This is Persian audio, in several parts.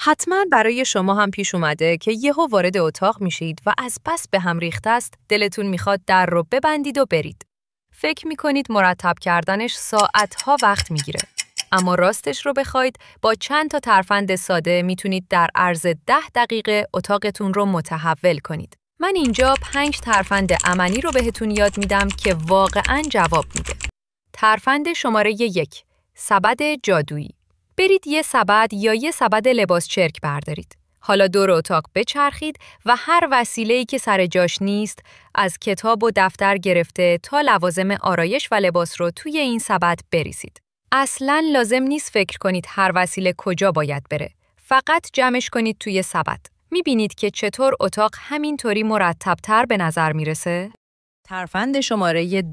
حتما برای شما هم پیش اومده که یهو وارد اتاق میشید و از بس به هم ریخته است دلتون میخواد در رو ببندید و برید. فکر میکنید مرتب کردنش ساعتها وقت میگیره. اما راستش رو بخواید با چند تا ترفند ساده میتونید در عرض 10 دقیقه اتاقتون رو متحول کنید. من اینجا 5 ترفند عملی رو بهتون یاد میدم که واقعاً جواب میده. ترفند شماره 1، سبد جادویی. برید یه سبد یا یه سبد لباس چرک بردارید. حالا دور اتاق بچرخید و هر وسیله‌ای که سر جاش نیست، از کتاب و دفتر گرفته تا لوازم آرایش و لباس رو توی این سبد بریزید. اصلاً لازم نیست فکر کنید هر وسیله کجا باید بره. فقط جمعش کنید توی سبد. می‌بینید که چطور اتاق همینطوری مرتب‌تر به نظر میرسه؟ ترفند شماره 2،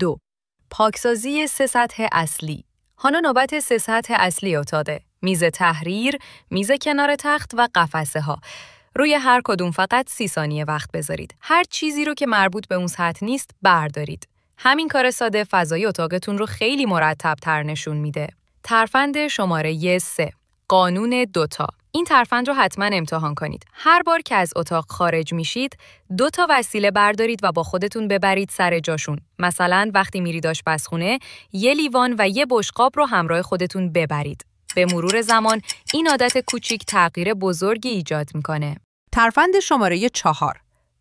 پاکسازی 3 سطح اصلی. حالا نوبت 3 سطح اصلی اتاقه. میز تحریر، میز کنار تخت و قفسه ها. روی هر کدوم فقط 30 ثانیه وقت بذارید. هر چیزی رو که مربوط به اون سطح نیست بردارید. همین کار ساده فضای اتاقتون رو خیلی مرتب‌تر نشون میده. ترفند شماره 3، قانون 2 تا. این ترفند رو حتما امتحان کنید. هر بار که از اتاق خارج میشید، 2 تا وسیله بردارید و با خودتون ببرید سر جاشون. مثلا وقتی میرید آشپزخونه، یه لیوان و یه بشقاب رو همراه خودتون ببرید. به مرور زمان این عادت کوچیک تغییر بزرگی ایجاد میکنه. ترفند شماره 4،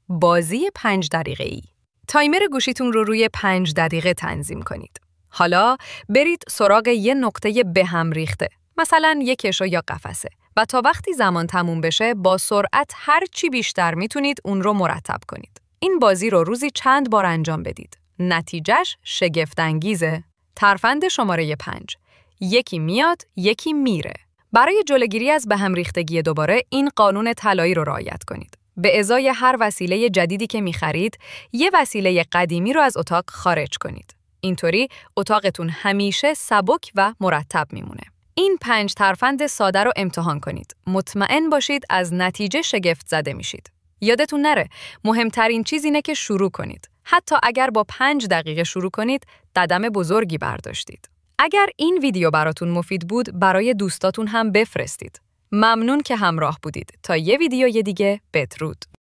بازی 5 دقیقه‌ای. تایمر گوشیتون رو روی 5 دقیقه تنظیم کنید. حالا برید سراغ یه نقطه به هم ریخته. مثلا یک کشو یا قفسه و تا وقتی زمان تموم بشه با سرعت هر چی بیشتر میتونید اون رو مرتب کنید. این بازی رو روزی چند بار انجام بدید. نتیجهش شگفت‌انگیزه. ترفند شماره 5، یکی میاد، یکی میره. برای جلوگیری از به هم ریختگی دوباره این قانون طلایی رو رعایت کنید. به ازای هر وسیله جدیدی که میخرید، یه وسیله قدیمی رو از اتاق خارج کنید. اینطوری اتاقتون همیشه سبک و مرتب میمونه. این 5 ترفند ساده رو امتحان کنید. مطمئن باشید از نتیجه شگفت زده میشید. یادتون نره، مهمترین چیز اینه که شروع کنید. حتی اگر با 5 دقیقه شروع کنید، قدم بزرگی برداشتید. اگر این ویدیو براتون مفید بود، برای دوستاتون هم بفرستید. ممنون که همراه بودید. تا یه ویدیوی دیگه، بدرود.